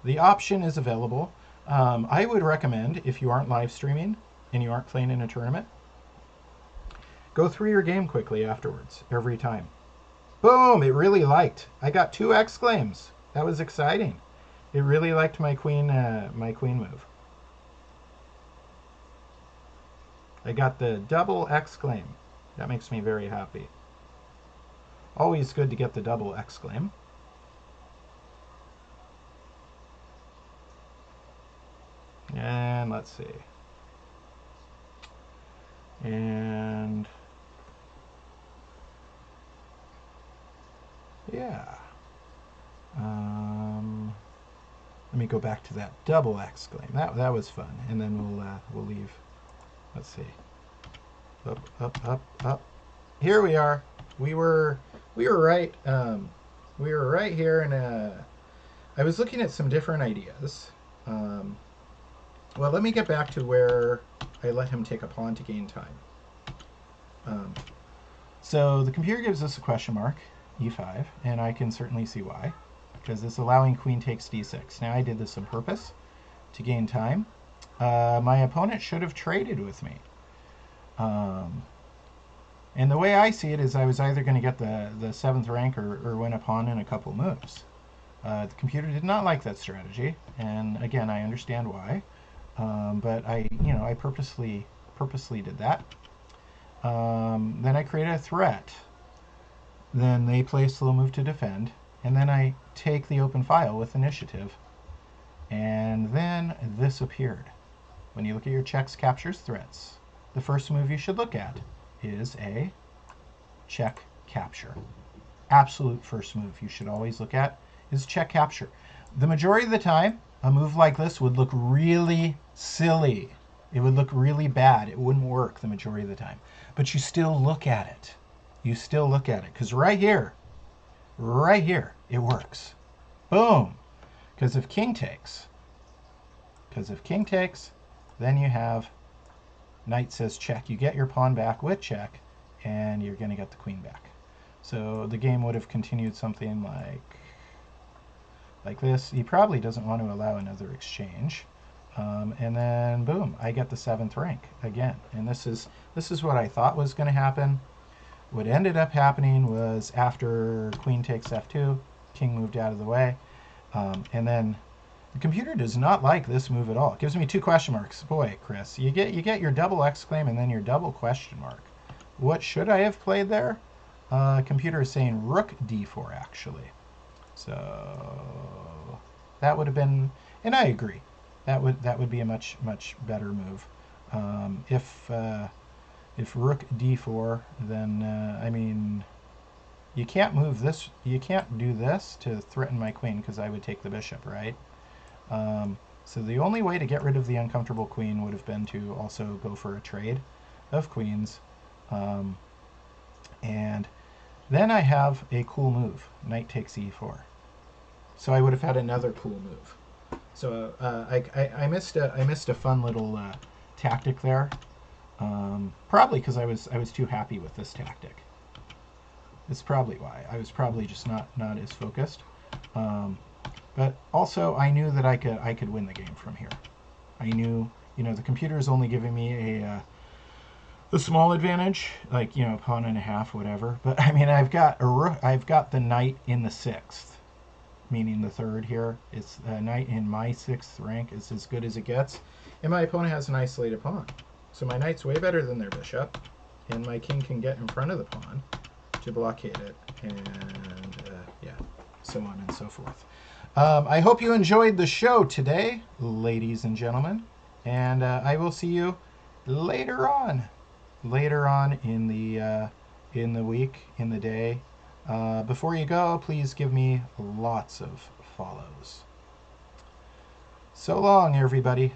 The option is available. I would recommend, if you aren't live streaming and you aren't playing in a tournament, go through your game quickly afterwards, every time. Boom! It really liked. I got 2 exclaims. That was exciting. It really liked my queen move. I got the double exclaim. That makes me very happy. Always good to get the double exclaim. And let's see. And yeah. Let me go back to that double exclaim. That was fun. And then we'll leave. Let's see. Up. Here we are. We were right. We were right here, and I was looking at some different ideas. Well, let me get back to where I let him take a pawn to gain time. So the computer gives us a question mark, e5, and I can certainly see why, because it's allowing queen takes d6. Now I did this on purpose to gain time. My opponent should have traded with me. And the way I see it is I was either going to get the 7th rank or win a pawn in a couple moves. The computer did not like that strategy, and again, I understand why. But I purposely did that. Then I created a threat. Then they play a slow move to defend, and then I take the open file with initiative. And then this appeared. When you look at your checks, captures, threats, the first move you should look at is a check capture. Absolute first move you should always look at is check capture. The majority of the time, a move like this would look really silly. It would look really bad. It wouldn't work the majority of the time. But you still look at it. You still look at it. Because right here, it works. Boom. Because if king takes, then you have knight says check. You get your pawn back with check, and you're going to get the queen back. So the game would have continued something like this. He probably doesn't want to allow another exchange. And then boom, I get the 7th rank again. And this is what I thought was going to happen. What ended up happening was after queen takes f2, king moved out of the way, and then the computer does not like this move at all. It gives me 2 question marks. Boy, Chris, you get your double exclaim and then your double question mark. What should I have played there? Computer is saying rook d4 actually. So that would have been, and I agree, that would be a much better move. If rook d4, then I mean, you can't move this. You can't do this to threaten my queen because I would take the bishop, right? So the only way to get rid of the uncomfortable queen would have been to also go for a trade of queens. And then I have a cool move, knight takes e4. So I would have had another cool move. So I missed a fun little tactic there. Probably because I was too happy with this tactic. It's probably why. I was probably just not as focused. But also I knew that I could win the game from here. I knew, the computer is only giving me the small advantage, like, you know, pawn and a half, whatever. But I mean, I've got the knight in the sixth, meaning the third here. It's a knight in my sixth rank is as good as it gets, and my opponent has an isolated pawn. So my knight's way better than their bishop, and my king can get in front of the pawn to blockade it, and yeah, so on and so forth. I hope you enjoyed the show today, ladies and gentlemen, and I will see you later on in the week, in the day. Before you go, please give me lots of follows. So long, everybody.